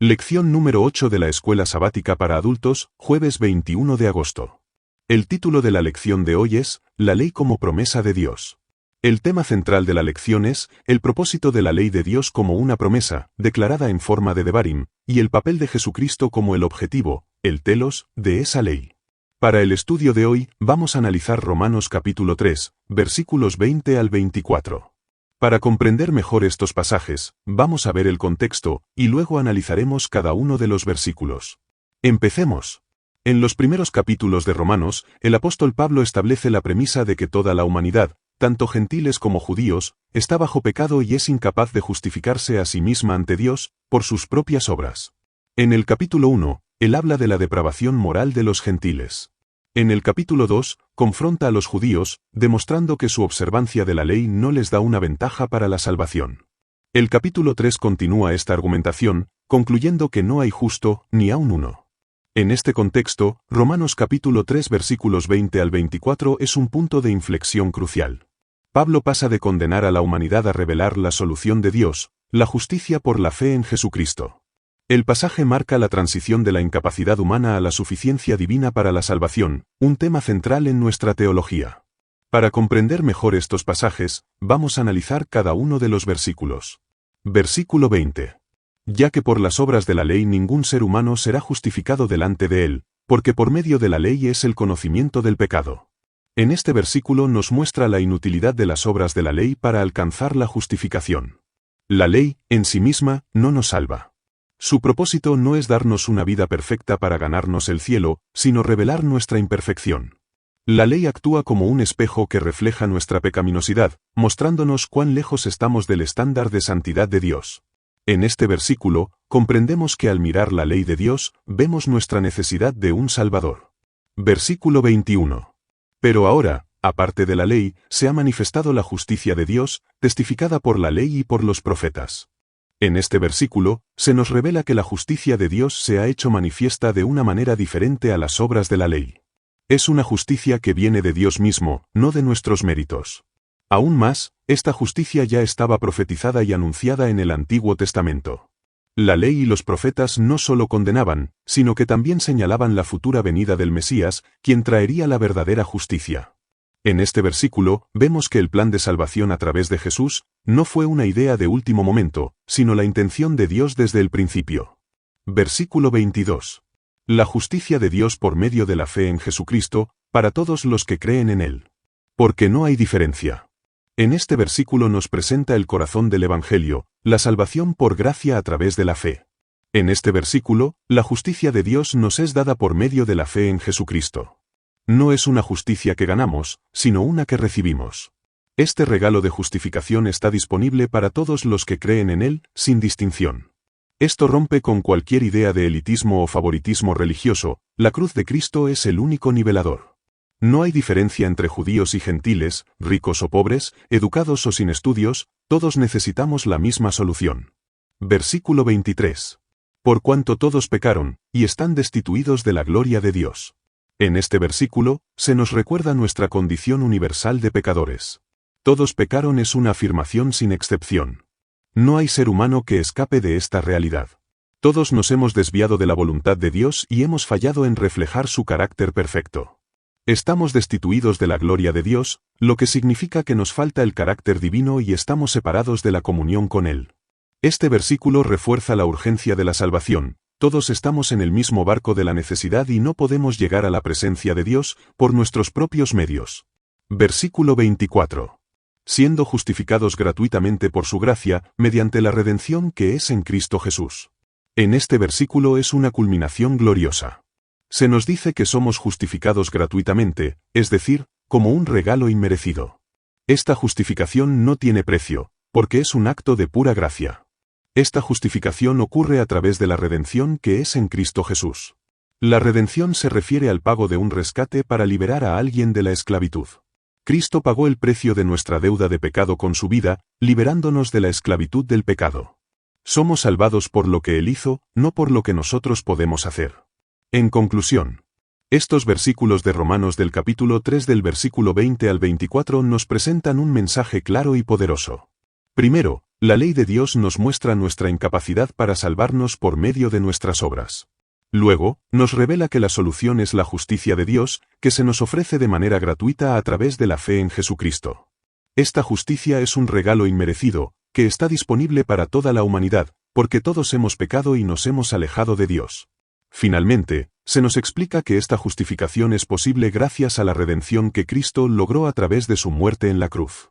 Lección número 8 de la Escuela Sabática para Adultos, jueves 21 de agosto. El título de la lección de hoy es, La ley como promesa de Dios. El tema central de la lección es, el propósito de la ley de Dios como una promesa, declarada en forma de devarim, y el papel de Jesucristo como el objetivo, el telos, de esa ley. Para el estudio de hoy, vamos a analizar Romanos capítulo 3, versículos 20 al 24. Para comprender mejor estos pasajes, vamos a ver el contexto, y luego analizaremos cada uno de los versículos. Empecemos. En los primeros capítulos de Romanos, el apóstol Pablo establece la premisa de que toda la humanidad, tanto gentiles como judíos, está bajo pecado y es incapaz de justificarse a sí misma ante Dios, por sus propias obras. En el capítulo 1, él habla de la depravación moral de los gentiles. En el capítulo 2, confronta a los judíos, demostrando que su observancia de la ley no les da una ventaja para la salvación. El capítulo 3 continúa esta argumentación, concluyendo que no hay justo, ni aun uno. En este contexto, Romanos capítulo 3 versículos 20 al 24 es un punto de inflexión crucial. Pablo pasa de condenar a la humanidad a revelar la solución de Dios, la justicia por la fe en Jesucristo. El pasaje marca la transición de la incapacidad humana a la suficiencia divina para la salvación, un tema central en nuestra teología. Para comprender mejor estos pasajes, vamos a analizar cada uno de los versículos. Versículo 20. Ya que por las obras de la ley ningún ser humano será justificado delante de él, porque por medio de la ley es el conocimiento del pecado. En este versículo nos muestra la inutilidad de las obras de la ley para alcanzar la justificación. La ley, en sí misma, no nos salva. Su propósito no es darnos una vida perfecta para ganarnos el cielo, sino revelar nuestra imperfección. La ley actúa como un espejo que refleja nuestra pecaminosidad, mostrándonos cuán lejos estamos del estándar de santidad de Dios. En este versículo, comprendemos que al mirar la ley de Dios, vemos nuestra necesidad de un Salvador. Versículo 21. Pero ahora, aparte de la ley, se ha manifestado la justicia de Dios, testificada por la ley y por los profetas. En este versículo, se nos revela que la justicia de Dios se ha hecho manifiesta de una manera diferente a las obras de la ley. Es una justicia que viene de Dios mismo, no de nuestros méritos. Aún más, esta justicia ya estaba profetizada y anunciada en el Antiguo Testamento. La ley y los profetas no solo condenaban, sino que también señalaban la futura venida del Mesías, quien traería la verdadera justicia. En este versículo, vemos que el plan de salvación a través de Jesús no fue una idea de último momento, sino la intención de Dios desde el principio. Versículo 22. La justicia de Dios por medio de la fe en Jesucristo, para todos los que creen en Él. Porque no hay diferencia. En este versículo nos presenta el corazón del Evangelio, la salvación por gracia a través de la fe. En este versículo, la justicia de Dios nos es dada por medio de la fe en Jesucristo. No es una justicia que ganamos, sino una que recibimos. Este regalo de justificación está disponible para todos los que creen en Él, sin distinción. Esto rompe con cualquier idea de elitismo o favoritismo religioso, la cruz de Cristo es el único nivelador. No hay diferencia entre judíos y gentiles, ricos o pobres, educados o sin estudios, todos necesitamos la misma solución. Versículo 23. Por cuanto todos pecaron, y están destituidos de la gloria de Dios. En este versículo, se nos recuerda nuestra condición universal de pecadores. Todos pecaron es una afirmación sin excepción. No hay ser humano que escape de esta realidad. Todos nos hemos desviado de la voluntad de Dios y hemos fallado en reflejar su carácter perfecto. Estamos destituidos de la gloria de Dios, lo que significa que nos falta el carácter divino y estamos separados de la comunión con Él. Este versículo refuerza la urgencia de la salvación. Todos estamos en el mismo barco de la necesidad y no podemos llegar a la presencia de Dios por nuestros propios medios. Versículo 24. Siendo justificados gratuitamente por su gracia, mediante la redención que es en Cristo Jesús. En este versículo es una culminación gloriosa. Se nos dice que somos justificados gratuitamente, es decir, como un regalo inmerecido. Esta justificación no tiene precio, porque es un acto de pura gracia. Esta justificación ocurre a través de la redención que es en Cristo Jesús. La redención se refiere al pago de un rescate para liberar a alguien de la esclavitud. Cristo pagó el precio de nuestra deuda de pecado con su vida, liberándonos de la esclavitud del pecado. Somos salvados por lo que Él hizo, no por lo que nosotros podemos hacer. En conclusión, estos versículos de Romanos del capítulo 3 del versículo 20 al 24 nos presentan un mensaje claro y poderoso. Primero, La ley de Dios nos muestra nuestra incapacidad para salvarnos por medio de nuestras obras. Luego, nos revela que la solución es la justicia de Dios, que se nos ofrece de manera gratuita a través de la fe en Jesucristo. Esta justicia es un regalo inmerecido, que está disponible para toda la humanidad, porque todos hemos pecado y nos hemos alejado de Dios. Finalmente, se nos explica que esta justificación es posible gracias a la redención que Cristo logró a través de su muerte en la cruz.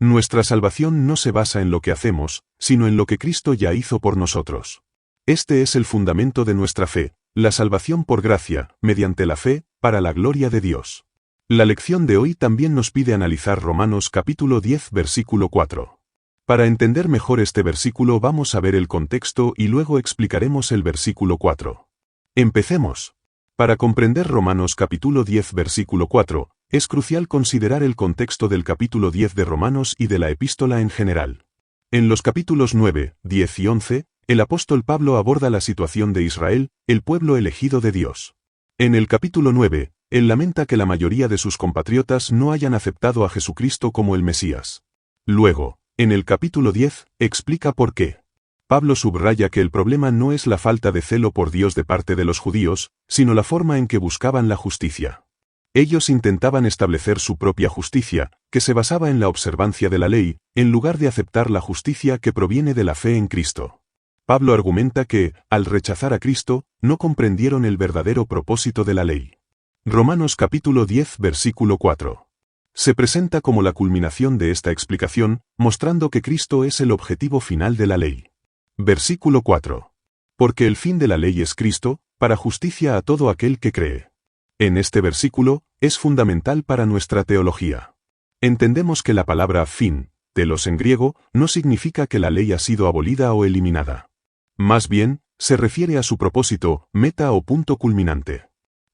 Nuestra salvación no se basa en lo que hacemos, sino en lo que Cristo ya hizo por nosotros. Este es el fundamento de nuestra fe, la salvación por gracia, mediante la fe, para la gloria de Dios. La lección de hoy también nos pide analizar Romanos capítulo 10 versículo 4. Para entender mejor este versículo vamos a ver el contexto y luego explicaremos el versículo 4. Empecemos. Para comprender Romanos capítulo 10 versículo 4, es crucial considerar el contexto del capítulo 10 de Romanos y de la epístola en general. En los capítulos 9, 10 y 11, el apóstol Pablo aborda la situación de Israel, el pueblo elegido de Dios. En el capítulo 9, él lamenta que la mayoría de sus compatriotas no hayan aceptado a Jesucristo como el Mesías. Luego, en el capítulo 10, explica por qué. Pablo subraya que el problema no es la falta de celo por Dios de parte de los judíos, sino la forma en que buscaban la justicia. Ellos intentaban establecer su propia justicia, que se basaba en la observancia de la ley, en lugar de aceptar la justicia que proviene de la fe en Cristo. Pablo argumenta que, al rechazar a Cristo, no comprendieron el verdadero propósito de la ley. Romanos capítulo 10 versículo 4. Se presenta como la culminación de esta explicación, mostrando que Cristo es el objetivo final de la ley. Versículo 4. Porque el fin de la ley es Cristo, para justicia a todo aquel que cree. En este versículo, es fundamental para nuestra teología. Entendemos que la palabra fin, telos en griego, no significa que la ley ha sido abolida o eliminada. Más bien, se refiere a su propósito, meta o punto culminante.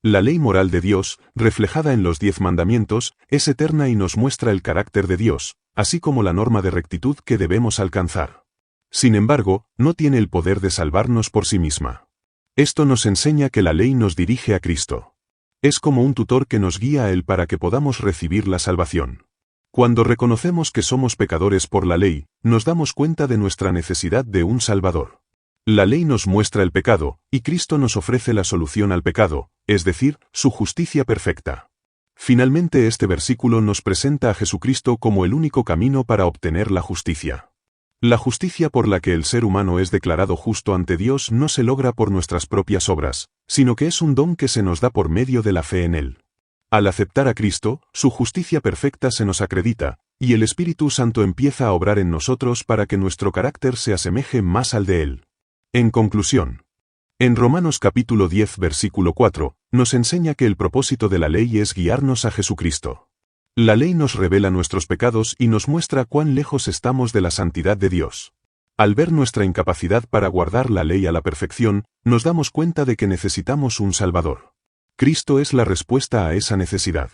La ley moral de Dios, reflejada en los 10 mandamientos, es eterna y nos muestra el carácter de Dios, así como la norma de rectitud que debemos alcanzar. Sin embargo, no tiene el poder de salvarnos por sí misma. Esto nos enseña que la ley nos dirige a Cristo. Es como un tutor que nos guía a Él para que podamos recibir la salvación. Cuando reconocemos que somos pecadores por la ley, nos damos cuenta de nuestra necesidad de un Salvador. La ley nos muestra el pecado, y Cristo nos ofrece la solución al pecado, es decir, su justicia perfecta. Finalmente este versículo nos presenta a Jesucristo como el único camino para obtener la justicia. La justicia por la que el ser humano es declarado justo ante Dios no se logra por nuestras propias obras, sino que es un don que se nos da por medio de la fe en Él. Al aceptar a Cristo, su justicia perfecta se nos acredita, y el Espíritu Santo empieza a obrar en nosotros para que nuestro carácter se asemeje más al de Él. En conclusión, en Romanos capítulo 10 versículo 4, nos enseña que el propósito de la ley es guiarnos a Jesucristo. La ley nos revela nuestros pecados y nos muestra cuán lejos estamos de la santidad de Dios. Al ver nuestra incapacidad para guardar la ley a la perfección, nos damos cuenta de que necesitamos un Salvador. Cristo es la respuesta a esa necesidad.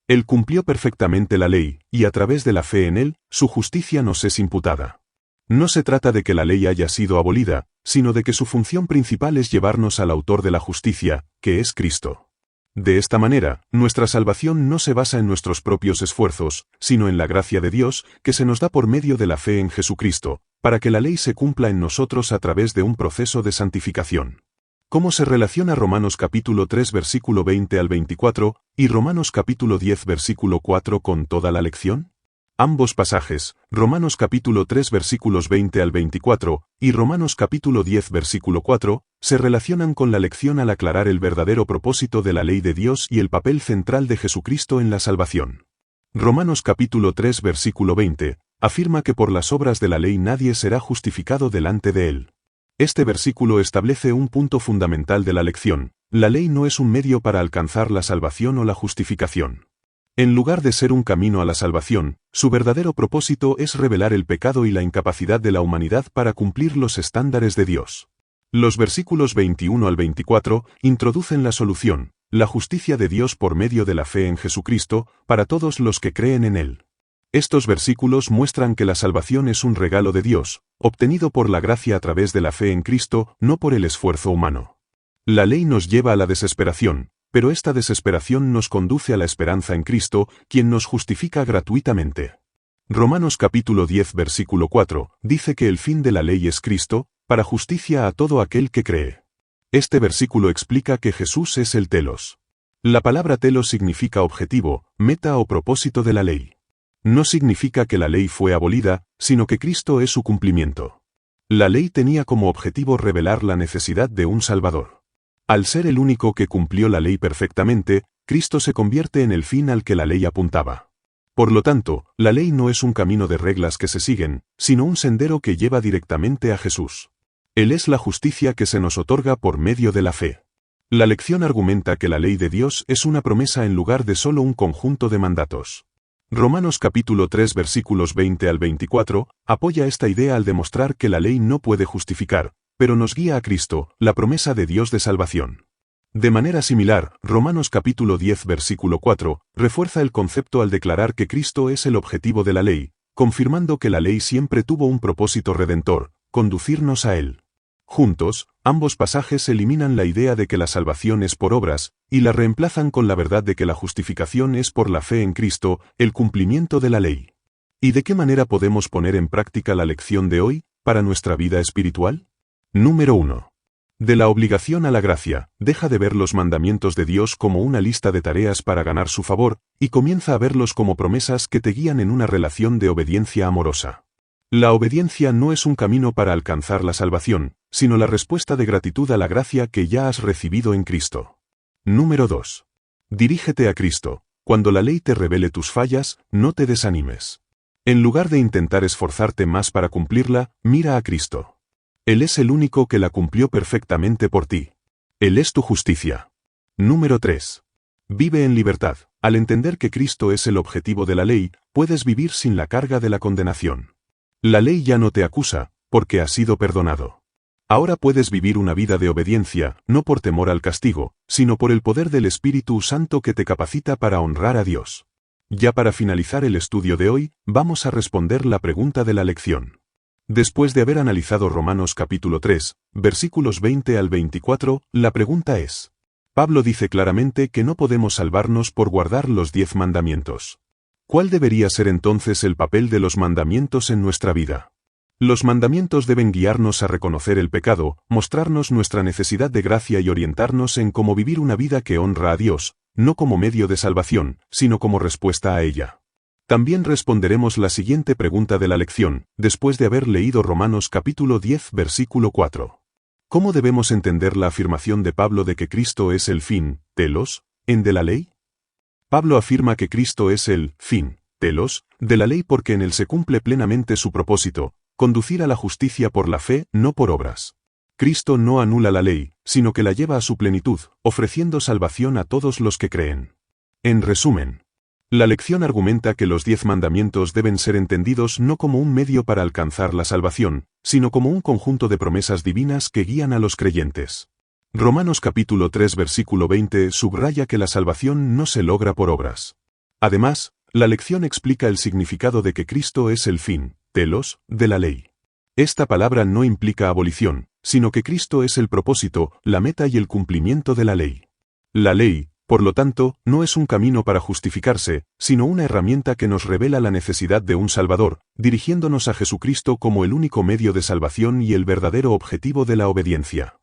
Él cumplió perfectamente la ley, y a través de la fe en Él, su justicia nos es imputada. No se trata de que la ley haya sido abolida, sino de que su función principal es llevarnos al autor de la justicia, que es Cristo. De esta manera, nuestra salvación no se basa en nuestros propios esfuerzos, sino en la gracia de Dios, que se nos da por medio de la fe en Jesucristo, para que la ley se cumpla en nosotros a través de un proceso de santificación. ¿Cómo se relaciona Romanos capítulo 3 versículo 20 al 24 y Romanos capítulo 10 versículo 4 con toda la lección? Ambos pasajes, Romanos capítulo 3 versículos 20 al 24 y Romanos capítulo 10 versículo 4, se relacionan con la lección al aclarar el verdadero propósito de la ley de Dios y el papel central de Jesucristo en la salvación. Romanos capítulo 3 versículo 20, afirma que por las obras de la ley nadie será justificado delante de Él. Este versículo establece un punto fundamental de la lección: la ley no es un medio para alcanzar la salvación o la justificación. En lugar de ser un camino a la salvación, su verdadero propósito es revelar el pecado y la incapacidad de la humanidad para cumplir los estándares de Dios. Los versículos 21 al 24 introducen la solución, la justicia de Dios por medio de la fe en Jesucristo, para todos los que creen en Él. Estos versículos muestran que la salvación es un regalo de Dios, obtenido por la gracia a través de la fe en Cristo, no por el esfuerzo humano. La ley nos lleva a la desesperación, pero esta desesperación nos conduce a la esperanza en Cristo, quien nos justifica gratuitamente. Romanos capítulo 10 versículo 4, dice que el fin de la ley es Cristo, para justicia a todo aquel que cree. Este versículo explica que Jesús es el telos. La palabra telos significa objetivo, meta o propósito de la ley. No significa que la ley fue abolida, sino que Cristo es su cumplimiento. La ley tenía como objetivo revelar la necesidad de un Salvador. Al ser el único que cumplió la ley perfectamente, Cristo se convierte en el fin al que la ley apuntaba. Por lo tanto, la ley no es un camino de reglas que se siguen, sino un sendero que lleva directamente a Jesús. Él es la justicia que se nos otorga por medio de la fe. La lección argumenta que la ley de Dios es una promesa en lugar de solo un conjunto de mandatos. Romanos capítulo 3 versículos 20 al 24, apoya esta idea al demostrar que la ley no puede justificar, pero nos guía a Cristo, la promesa de Dios de salvación. De manera similar, Romanos capítulo 10 versículo 4, refuerza el concepto al declarar que Cristo es el objetivo de la ley, confirmando que la ley siempre tuvo un propósito redentor, conducirnos a Él. Juntos, ambos pasajes eliminan la idea de que la salvación es por obras, y la reemplazan con la verdad de que la justificación es por la fe en Cristo, el cumplimiento de la ley. ¿Y de qué manera podemos poner en práctica la lección de hoy, para nuestra vida espiritual? Número 1. De la obligación a la gracia, deja de ver los mandamientos de Dios como una lista de tareas para ganar su favor, y comienza a verlos como promesas que te guían en una relación de obediencia amorosa. La obediencia no es un camino para alcanzar la salvación, sino la respuesta de gratitud a la gracia que ya has recibido en Cristo. Número 2. Dirígete a Cristo. Cuando la ley te revele tus fallas, no te desanimes. En lugar de intentar esforzarte más para cumplirla, mira a Cristo. Él es el único que la cumplió perfectamente por ti. Él es tu justicia. Número 3. Vive en libertad. Al entender que Cristo es el objetivo de la ley, puedes vivir sin la carga de la condenación. La ley ya no te acusa, porque has sido perdonado. Ahora puedes vivir una vida de obediencia, no por temor al castigo, sino por el poder del Espíritu Santo que te capacita para honrar a Dios. Ya para finalizar el estudio de hoy, vamos a responder la pregunta de la lección. Después de haber analizado Romanos capítulo 3, versículos 20 al 24, la pregunta es: Pablo dice claramente que no podemos salvarnos por guardar los 10 mandamientos. ¿Cuál debería ser entonces el papel de los mandamientos en nuestra vida? Los mandamientos deben guiarnos a reconocer el pecado, mostrarnos nuestra necesidad de gracia y orientarnos en cómo vivir una vida que honra a Dios, no como medio de salvación, sino como respuesta a ella. También responderemos la siguiente pregunta de la lección, después de haber leído Romanos capítulo 10 versículo 4. ¿Cómo debemos entender la afirmación de Pablo de que Cristo es el fin, telos, en de la ley? Pablo afirma que Cristo es el fin, telos, de la ley porque en él se cumple plenamente su propósito, conducir a la justicia por la fe, no por obras. Cristo no anula la ley, sino que la lleva a su plenitud, ofreciendo salvación a todos los que creen. En resumen, la lección argumenta que los 10 mandamientos deben ser entendidos no como un medio para alcanzar la salvación, sino como un conjunto de promesas divinas que guían a los creyentes. Romanos capítulo 3 versículo 20 subraya que la salvación no se logra por obras. Además, la lección explica el significado de que Cristo es el fin, telos, de la ley. Esta palabra no implica abolición, sino que Cristo es el propósito, la meta y el cumplimiento de la ley. La ley, por lo tanto, no es un camino para justificarse, sino una herramienta que nos revela la necesidad de un Salvador, dirigiéndonos a Jesucristo como el único medio de salvación y el verdadero objetivo de la obediencia.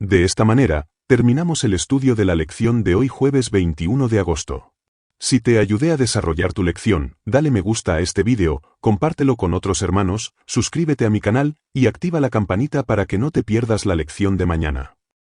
De esta manera, terminamos el estudio de la lección de hoy jueves 21 de agosto. Si te ayudé a desarrollar tu lección, dale me gusta a este vídeo, compártelo con otros hermanos, suscríbete a mi canal, y activa la campanita para que no te pierdas la lección de mañana.